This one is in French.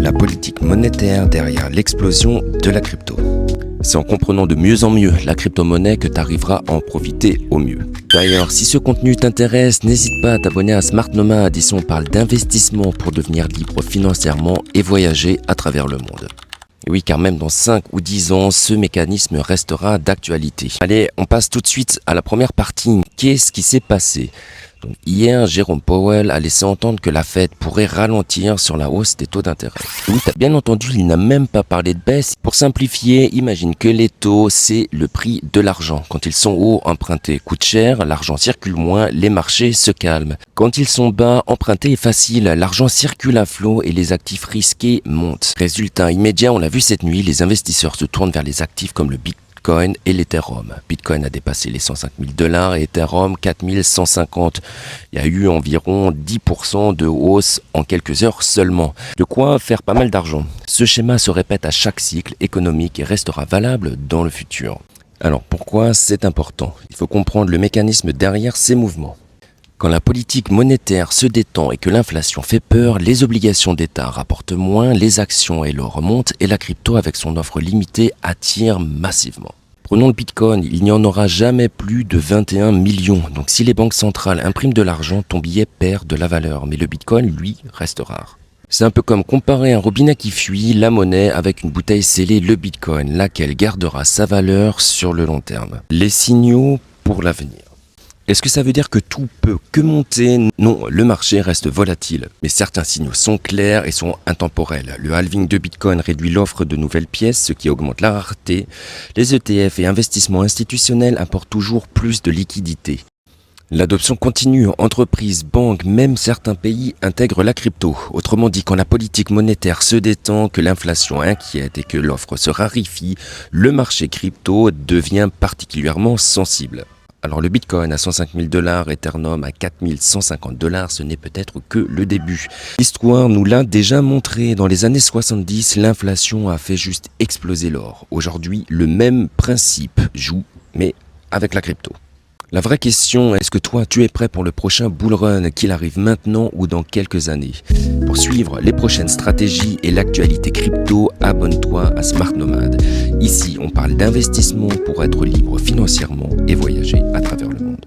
la politique monétaire derrière l'explosion de la crypto. C'est en comprenant de mieux en mieux la crypto-monnaie que tu arriveras à en profiter au mieux. D'ailleurs, si ce contenu t'intéresse, n'hésite pas à t'abonner à Smart Nomad. Ici on parle d'investissement pour devenir libre financièrement et voyager à travers le monde. Et oui, car même dans 5 ou 10 ans, ce mécanisme restera d'actualité. Allez, on passe tout de suite à la première partie. Qu'est-ce qui s'est passé ? Donc, hier, Jérôme Powell a laissé entendre que la Fed pourrait ralentir sur la hausse des taux d'intérêt. Oui, t'as bien entendu, il n'a même pas parlé de baisse. Pour simplifier, imagine que les taux, c'est le prix de l'argent. Quand ils sont hauts, emprunter coûte cher, l'argent circule moins, les marchés se calment. Quand ils sont bas, emprunter est facile, l'argent circule à flot et les actifs risqués montent. Résultat immédiat, on l'a vu cette nuit, les investisseurs se tournent vers les actifs comme le Bitcoin et l'Ethereum. Bitcoin a dépassé les 105 000 $ et Ethereum 4 150. Il y a eu environ 10% de hausse en quelques heures seulement. De quoi faire pas mal d'argent. Ce schéma se répète à chaque cycle économique et restera valable dans le futur. Alors pourquoi c'est important ? Il faut comprendre le mécanisme derrière ces mouvements. Quand la politique monétaire se détend et que l'inflation fait peur, les obligations d'État rapportent moins, les actions et l'or remontent et la crypto avec son offre limitée attire massivement. Prenons le Bitcoin, il n'y en aura jamais plus de 21 millions. Donc si les banques centrales impriment de l'argent, ton billet perd de la valeur. Mais le Bitcoin, lui, reste rare. C'est un peu comme comparer un robinet qui fuit, la monnaie avec une bouteille scellée, le Bitcoin, laquelle gardera sa valeur sur le long terme. Les signaux pour l'avenir. Est-ce que ça veut dire que tout peut que monter ? Non, le marché reste volatile. Mais certains signaux sont clairs et sont intemporels. Le halving de Bitcoin réduit l'offre de nouvelles pièces, ce qui augmente la rareté. Les ETF et investissements institutionnels apportent toujours plus de liquidités. L'adoption continue, entreprises, banques, même certains pays intègrent la crypto. Autrement dit, quand la politique monétaire se détend, que l'inflation inquiète et que l'offre se raréfie, le marché crypto devient particulièrement sensible. Alors le Bitcoin à 105 000 $, Ethereum à 4 150 $, ce n'est peut-être que le début. L'histoire nous l'a déjà montré. Dans les années 70, l'inflation a fait juste exploser l'or. Aujourd'hui, le même principe joue, mais avec la crypto. La vraie question, est-ce que toi, tu es prêt pour le prochain bull run, qu'il arrive maintenant ou dans quelques années ? Pour suivre les prochaines stratégies et l'actualité crypto, abonne-toi à Smart Nomad. Ici, on parle d'investissement pour être libre financièrement et voyager à travers le monde.